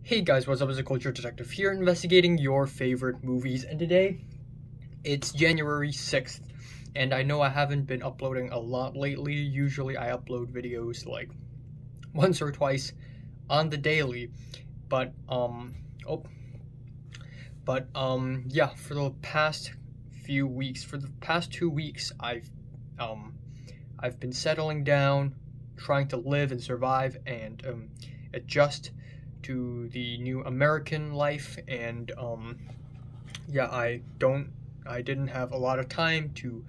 Hey guys, what's up? It's a Culture Detective here, investigating your favorite movies, and today it's January 6th, and I know I haven't been uploading a lot lately. Usually I upload videos like once or twice on the daily, but yeah, for the past few weeks, for the past 2 weeks, I've been settling down, trying to live and survive and adjust to the new American life, and yeah, I didn't have a lot of time to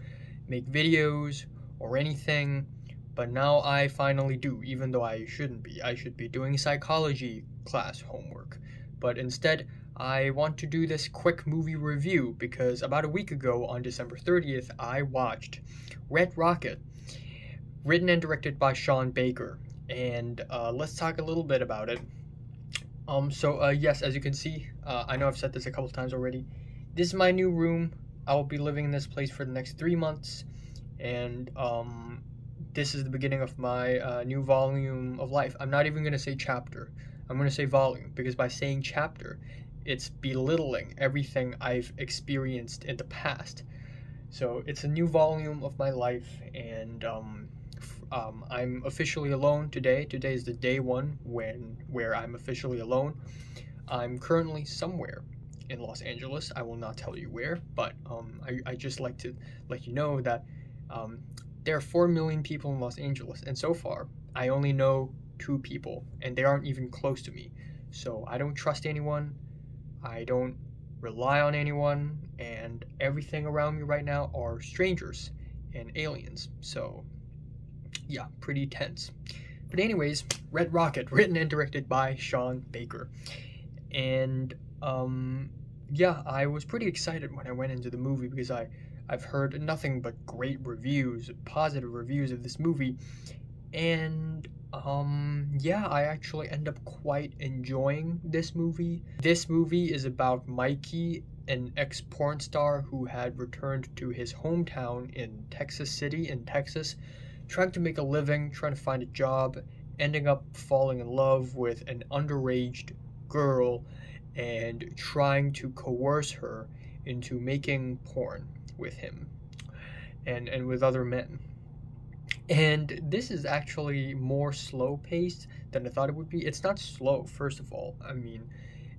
make videos or anything, but now I finally do, even though I shouldn't be. I should be doing psychology class homework, but instead I want to do this quick movie review because about a week ago on December 30th I watched Red Rocket, written and directed by Sean Baker, and let's talk a little bit about it. Yes, as you can see, I know I've said this a couple times already. This is my new room. I will be living in this place for the next 3 months, and this is the beginning of my new volume of life. I'm not even going to say chapter. I'm going to say volume, because by saying chapter, it's belittling everything I've experienced in the past. So it's a new volume of my life, and I'm officially alone today. Today is the day one where I'm officially alone. I'm currently somewhere in Los Angeles. I will not tell you where, but I just like to let you know that there are 4 million people in Los Angeles, and so far I only know 2 people, and they aren't even close to me. So I don't trust anyone. I don't rely on anyone, and everything around me right now are strangers and aliens. So yeah, pretty tense. But anyways, Red Rocket, written and directed by Sean Baker. And yeah, I was pretty excited when I went into the movie because I've heard nothing but great reviews, positive reviews of this movie. And yeah, I actually end up quite enjoying this movie. This movie is about Mikey, an ex-porn star who had returned to his hometown in Texas City in Texas, trying to make a living, trying to find a job, ending up falling in love with an underage girl and trying to coerce her into making porn with him and with other men. And this is actually more slow-paced than I thought it would be. It's not slow, first of all. I mean,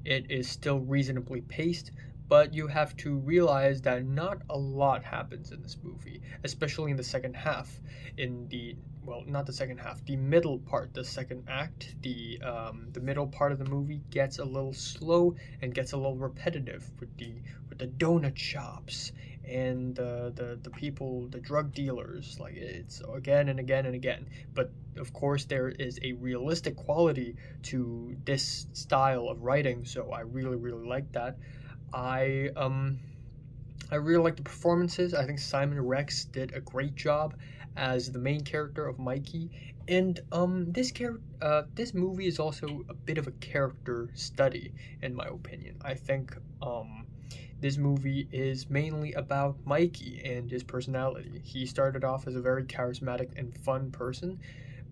it is still reasonably paced, but you have to realize that not a lot happens in this movie, especially in the second half. Not the second half, the middle part, the second act, the middle part of the movie gets a little slow and gets a little repetitive with the donut shops and the people, the drug dealers. Like, it's again and again and again. But of course there is a realistic quality to this style of writing, so I really like that. I really like the performances. I think Simon Rex did a great job as the main character of Mikey, and this movie is also a bit of a character study, in my opinion. I think this movie is mainly about Mikey and his personality. He started off as a very charismatic and fun person,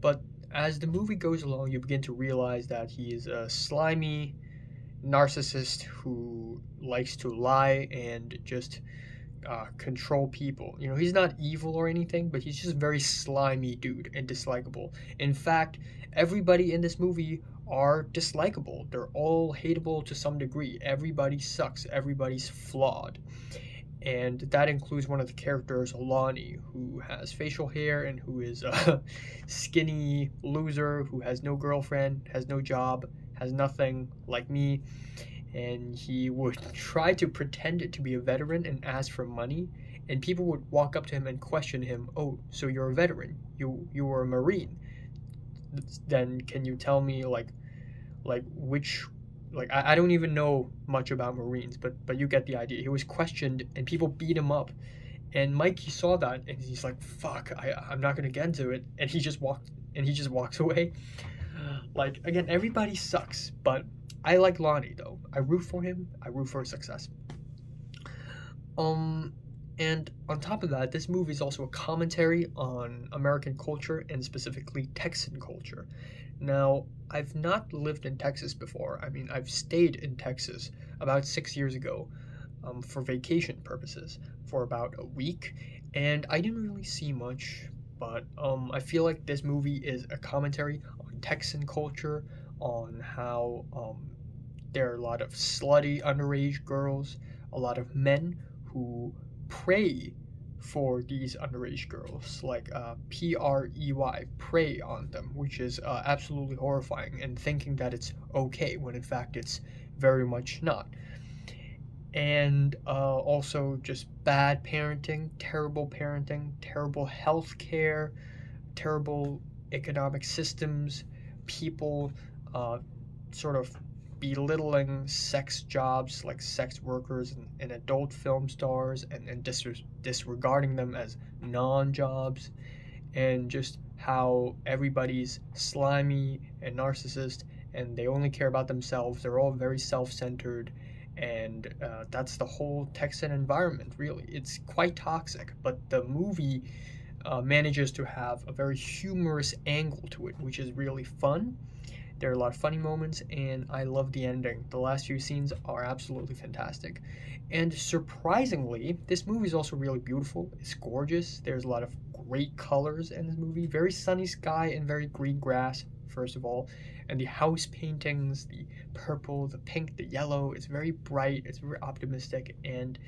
but as the movie goes along, you begin to realize that he is a slimy narcissist who likes to lie and just control people. You know, he's not evil or anything, but he's just a very slimy dude and dislikable. In fact, everybody in this movie are dislikable. They're all hateable to some degree. Everybody sucks. Everybody's flawed. And that includes one of the characters, Lonnie, who has facial hair and who is a skinny loser who has no girlfriend, has no job, has nothing, like me. And he would try to pretend to be a veteran and ask for money, and people would walk up to him and question him. Oh, so you're a veteran, you were a Marine, then can you tell me which, I don't even know much about Marines, but you get the idea. He was questioned and people beat him up, and Mikey saw that and he's like, fuck, I'm not gonna get into it, and he just walks away. Like, again, everybody sucks, but I like Lonnie, though. I root for him. I root for his success. And on top of that, this movie is also a commentary on American culture and specifically Texan culture. Now, I've not lived in Texas before. I mean, I've stayed in Texas about 6 years ago for vacation purposes for about a week, and I didn't really see much, but I feel like this movie is a commentary on Texan culture, on how there are a lot of slutty underage girls, a lot of men who prey for these underage girls, like prey, prey on them, which is absolutely horrifying, and thinking that it's okay when in fact it's very much not. And also just bad parenting, terrible health care, terrible economic systems, people sort of belittling sex jobs like sex workers and adult film stars, and disregarding them as non-jobs, and just how everybody's slimy and narcissist and they only care about themselves. They're all very self-centered, and that's the whole Texan environment, really. It's quite toxic, but the movie manages to have a very humorous angle to it, which is really fun. There are a lot of funny moments, and I love the ending. The last few scenes are absolutely fantastic. And surprisingly, this movie is also really beautiful. It's gorgeous. There's a lot of great colors in this movie. Very sunny sky and very green grass, first of all. And the house paintings, the purple, the pink, the yellow, it's very bright, it's very optimistic, and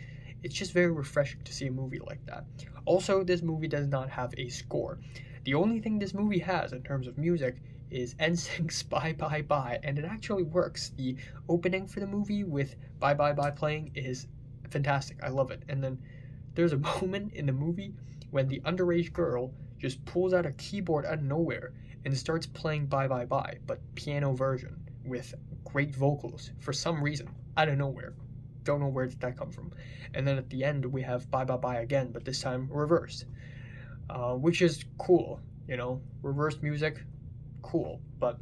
it's just very refreshing to see a movie like that. Also, this movie does not have a score. The only thing this movie has in terms of music is NSYNC's Bye Bye Bye, and it actually works. The opening for the movie with Bye Bye Bye playing is fantastic. I love it. And then there's a moment in the movie when the underage girl just pulls out a keyboard out of nowhere and starts playing Bye Bye Bye, but piano version with great vocals for some reason, out of nowhere. Don't know where did that come from. And then at the end we have Bye Bye Bye again, but this time reversed, which is cool. You know, reversed music, cool. But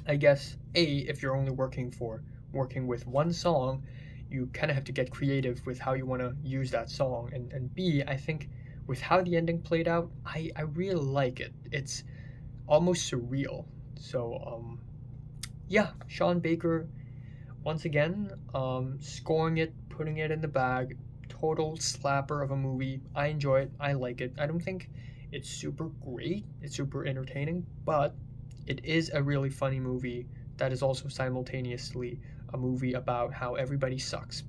I guess if you're only working with one song, you kind of have to get creative with how you want to use that song. And B, I think with how the ending played out, I really like it. It's almost surreal. So yeah, Sean Baker once again scoring it, putting it in the bag. Total slapper of a movie. I enjoy it. I like it. I don't think it's super great, it's super entertaining, but it is a really funny movie that is also simultaneously a movie about how everybody sucks.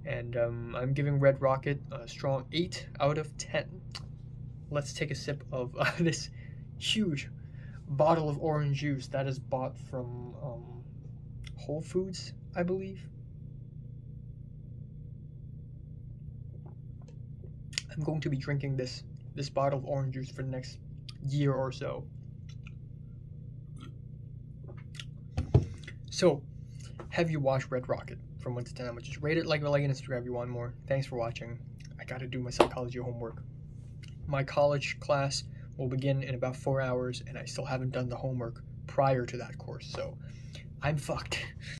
And I'm giving Red Rocket a strong 8 out of 10. Let's take a sip of this huge bottle of orange juice that is bought from Whole Foods, I believe. I'm going to be drinking this bottle of orange juice for the next year or so. So, have you watched Red Rocket from 1 to 10? Just rate it, like and subscribe if you want more. Thanks for watching. I gotta do my psychology homework. My college class will begin in about 4 hours, and I still haven't done the homework prior to that course, so I'm fucked.